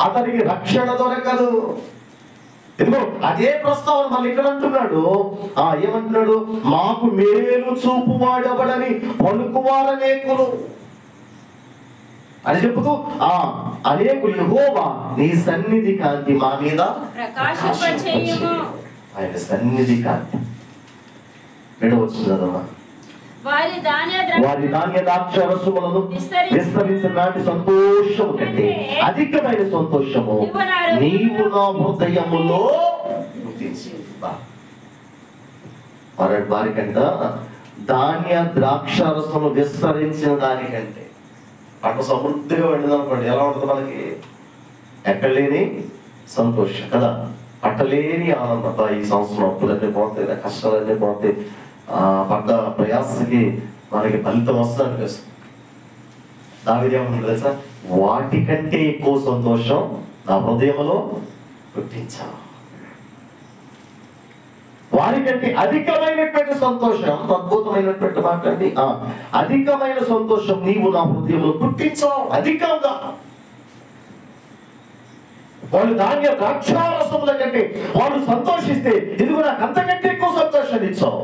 అతనికి రక్షణ దొరకదు. ఎందుకో అదే ప్రస్తావన మళ్ళీ ఇక్కడ అంటున్నాడు. ఏమంటున్నాడు? మాకు మేలు చూపువాడెవడని పలుకువారనేకులు అని చెప్పుతూ అనేకులు యెహోవా నీ సన్నిధి కాంతి మా మీద ప్రకాశింపచేయుము. ఆయన సన్నిధి కాంతి. 2వ వచనం వారి ధాన్య ద్రాక్షరసములను విస్తరించిన నాటి సంతోషము కంటే అధికమైన సంతోషము నీవు నా హృదయములో వారికంట ధాన్య ద్రాక్షరసము విస్తరించిన దానికంటే పంట సమృద్ధిగా వండిందనుకోండి, ఎలా ఉంటుంది మనకి? ఎక్కడ లేని సంతోషం కదా, పట్టలేని ఆనందం. ఈ సంవత్సరం అప్పులన్నీ పోతాయి, కష్టాలన్నీ పోతాయి, పడ్డ ప్రయాసకి మనకి ఫలితం వస్తుంది అనిపిస్తుంది. దావీదు ఏమంటాడు తెలుసా? వాటికంటే ఎక్కువ సంతోషం నా హృదయంలో పుట్టించావు. వారికంటే అధికమైనటువంటి సంతోషం, అద్భుతమైనటువంటి మాట్లాడి అధికమైన సంతోషం నీవు నా హృదయంలో పుట్టించావు. అధికంగా వాళ్ళు ధాన్య ద్రాక్షారసముల కంటే వాళ్ళు సంతోషిస్తే ఇదిగో నాకు అంతకంటే ఎక్కువ సంతోషాన్ని ఇచ్చావు,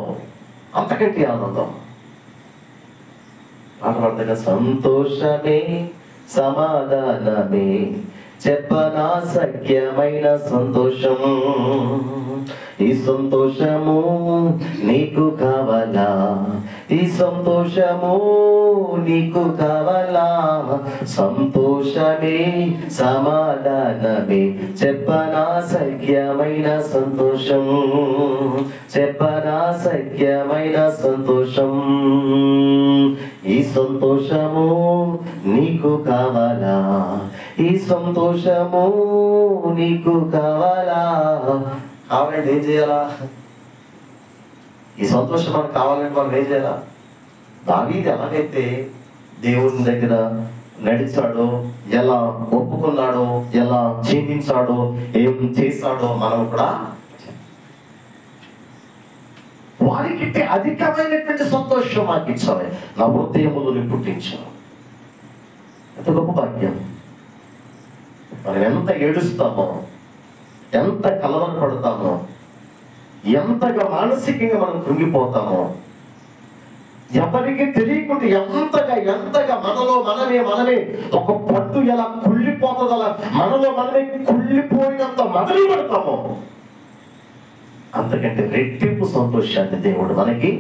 అంతకంటే ఆనందం. మాట్లాడతాగా సంతోషమే సమాధానమే చెప్పనా సఖ్యమైన సంతోషం. ఈ సంతోషము నీకు కావాలా? ఈ సంతోషము నీకు కావాలా? సంతోషమే సమాధానమే చెప్పనా సఖ్యమైన సంతోషం. చెప్పనా సఖ్యమైన సంతోషం. ఈ సంతోషము నీకు కావాలా? ఈ సంతోషము నీకు కావాలా? కావాలంటే ఏం చేయాలా? ఈ సంతోషం మనకు కావాలంటే మనం ఏం చేయాలా? దావీదు ఎలాగైతే దేవుని దగ్గర నడిచాడో, ఎలా ఒప్పుకున్నాడో, ఎలా జీవించాడో, ఏం చేశాడో మనం కూడా వారికి అధికమైనటువంటి సంతోషం మాకు ఇచ్చావు. నా హృదయములను పుట్టించావు. ఎంత గొప్ప భాగ్యం. మనం ఎంత ఏడుస్తామో, ఎంత కలవరపడతామో, ఎంతగా మానసికంగా మనం కృంగిపోతామో, ఎవరికి తెలియకుండా ఎంతగా మనలో మనమే ఒక పట్టు ఎలా కుళ్ళిపోతుందో అలా మనలో మనమే కుళ్ళిపోయినంత మొదలు పెడతామో, అంతకంటే రెట్టింపు సంతోషాన్ని దేవుడు మనకి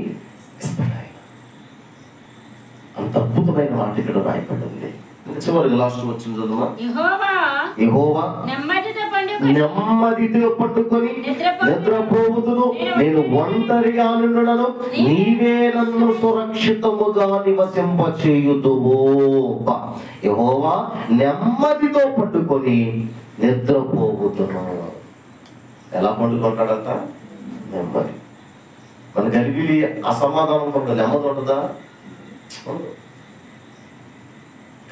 ఇస్తాడు. అంత అద్భుతమైన మాట ఇక్కడ రాయబడింది. చివరికి లాస్ట్ వచ్చింది చదువు. యెహోవా నెమ్మదితో పట్టుకొని నిద్రపోవుదును, నేను ఒంటరిగా నుండును, నీవే నన్ను సురక్షితముగా నివసింపచేయుదువు. యెహోవా నెమ్మదితో పట్టుకొని నిద్రపోవుదును. ఎలా పండుకుంటాడంట? నెమ్మది. మన గలిబిలి అసమాధానం ఉంటుంది, నెమ్మది ఉంటుందా?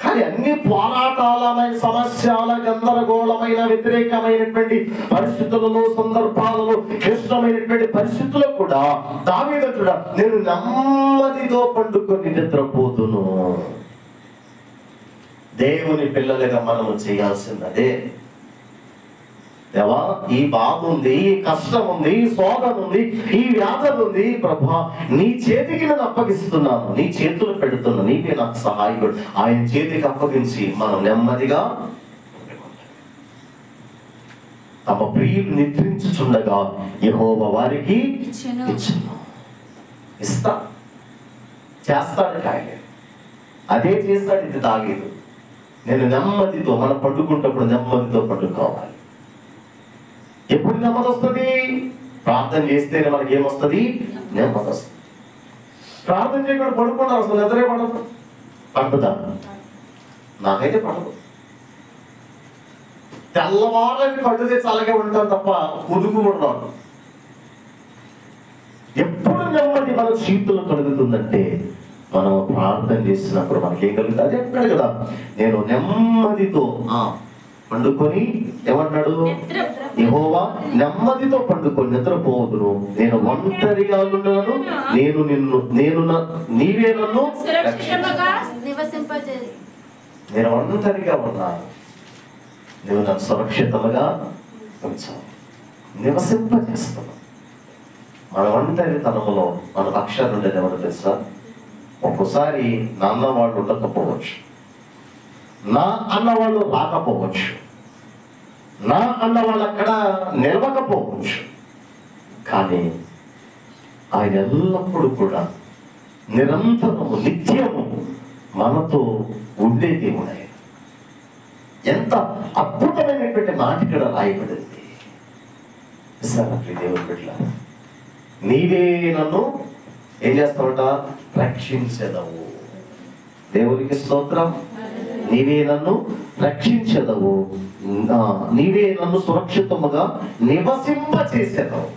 కానీ అన్ని పోరాటాలమైన సమస్యల గందరగోళమైన వ్యతిరేకమైనటువంటి పరిస్థితులలో, సందర్భాలలో, క్లిష్టమైనటువంటి పరిస్థితుల్లో కూడా దావీదు కూడా నేను నెమ్మదితో పండుకొని నిద్రపోదును. దేవుని పిల్లలుగా మనము చేయాల్సింది అదే. దేవా, ఈ బాధ ఉంది, ఈ కష్టం ఉంది, ఈ శోధన ఉంది, ఈ వ్యాధి ఉంది, ప్రభా నీ చేతికి నేను అప్పగిస్తున్నాను, నీ చేతులు పెడుతున్నా, నీకే నాకు సహాయకుడు. ఆయన చేతికి అప్పగించి మనం నెమ్మదిగా తమ ప్రియులు నిద్రించుచుండగా యెహోవా వారికి ఇచ్చును. ఇస్తా చేస్తాడు ఆయన. అదే చేస్తాడు ఇది దావీదు. నేను నెమ్మదితో, మనం పండుకుంటప్పుడు నెమ్మదితో పండుకోవాలి. ఎప్పుడు నెమ్మది వస్తుంది? ప్రార్థన చేస్తేనే మనకి ఏమొస్తుంది? నెమ్మది వస్తుంది. ప్రార్థన చేయకుండా పడుకున్నా అసలు నిద్రే పడదు. పడుతుందా? నాకైతే పడదు. తెల్లవాళ్ళకి కళ్ళు తెచ్చి అలాగే ఉంటాను తప్ప కుదుకు కూడా రాదు. ఎప్పుడు నెమ్మది మన జీవితంలో కలుగుతుందంటే మనం ప్రార్థన చేసినప్పుడు మనకి ఏం కలుగుతుంది? అది చెప్పాడు కదా, నేను నెమ్మదితో పండుకొని ఏమంటాడు? యెహోవా నెమ్మదితో పండుకొని నిద్రపోదును, నేను ఒంటరిగా ఉన్నాను, నీవే నన్ను నేను ఒంటరిగా ఉన్నాను, నువ్వు నన్ను సురక్షితంగా ఉంచావు, నివసింపజేస్తున్నావు. మన ఒంటరితనంలో మన పక్షాలు ఉండేది ఎవరు తెలుసా? ఒక్కోసారి నా అన్నవాళ్ళు ఉండకపోవచ్చు, నా అన్నవాళ్ళు రాకపోవచ్చు, నా అన్నవాళ్ళు అక్కడ నిలవకపోవచ్చు. కానీ ఆయన ఎల్లప్పుడూ కూడా నిరంతరము, నిత్యము మనతో ఉండే దేవుడు ఆయన. ఎంత అద్భుతమైనటువంటి మాట ఇక్కడ రాయబడింది. దేవుడు బిడ్డ, నీవే నన్ను ఏం చేస్తావట? రక్షించెదవు. దేవునికి స్తోత్రం. నీవే నన్ను రక్షించెదవు, నీవే నన్ను సురక్షితముగా నివసింపచేసేదవు.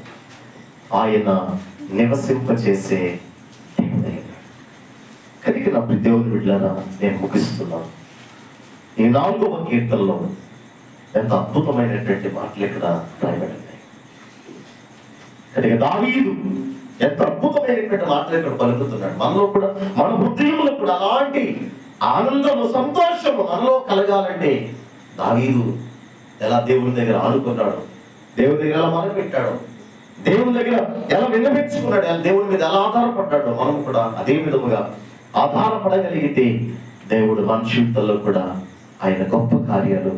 ఆయన నివసింపచేసే కనుక నా దేవుని బిడ్డలారా, నేను ముగిస్తున్నాను. ఈ 4వ కీర్తనలో ఎంత అద్భుతమైనటువంటి మాటలు ఇక్కడ రాయబడినాయి. కనుక దావీదు ఎంత అద్భుతమైనటువంటి మాటలు ఇక్కడ పలుకుతున్నాడు. మనలో కూడా, మన హృదయంలో కూడా అలాంటి ఆనందము, సంతోషము మనలో కలగాలంటే దావీదు ఎలా దేవుని దగ్గర ఆడుకున్నాడు, దేవుని దగ్గర ఎలా మొదలుపెట్టాడు, దేవుని దగ్గర ఎలా విన్నపించుకున్నాడు, దేవుని మీద ఎలా ఆధారపడ్డాడు, మనం కూడా అదే విధముగా ఆధారపడగలిగితే దేవుడు మన జీవితంలో కూడా ఆయన గొప్ప కార్యాలు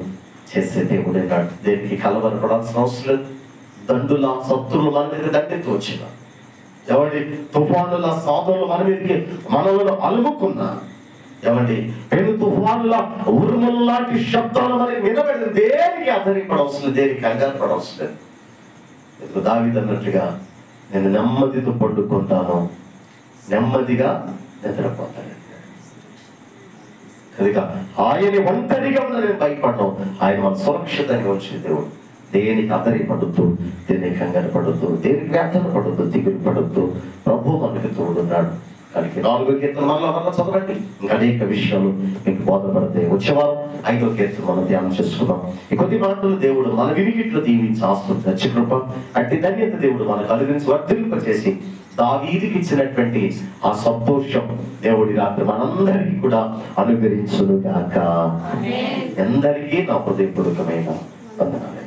చేసే దేవుడు అన్నాడు. దేనికి కలవరపడాల్సిన అవసరం లేదు. దండుల శత్రులు మన మీద దండెత్తి వచ్చిన, ఎవరి తుఫానుల సాధనలు మన మీదకి మనలో అలుముకున్నా, ఏమండి పెను తుఫానుల ఉరుముల్లాంటి శబ్దాలు మనకి వినబడింది, దేనికి ఆధారపడవలసిన, దేనికి కంగారు పడవలసిన లేదు. ఇప్పుడు దావీదు అన్నట్లుగా నేను నెమ్మదితో పడుకుంటాను, నెమ్మదిగా నిద్రపోతాను. కనుక ఆయన ఒంటరిగా ఉన్న నేను భయపడ్డాను, ఆయన మన సురక్షితంగా వచ్చే దేవుడు. దేనికి ఆధారపడద్దు, దేనికి కంగారు పడద్దు, దేనికి వ్యాఖ్యలు పడద్దు, దిగులు పడద్దు. ప్రభు మనకి తోడున్నాడు. కనుక 4వ కీర్తన మరలా చదవండి. ఇంకా అనేక విషయాలు మీకు బోధపడతాయి. వచ్చేవారు 5వ కీర్తన మనం ధ్యానం చేసుకున్నాం. ఈ కొద్ది మాటలు దేవుడు మన వినికిట్లో దీవించి ఆస్తున్న కృప అట్టి ధన్యత దేవుడు మనకు అనుగ్రహించి వర్తింపచేసి దావీదుకి ఇచ్చినటువంటి ఆ సంతోషం దేవుడి రాత్రి మనందరికీ కూడా అనుగ్రహించును గాక. అందరికీ నా హృదయపూర్వకమైన వందనాలు.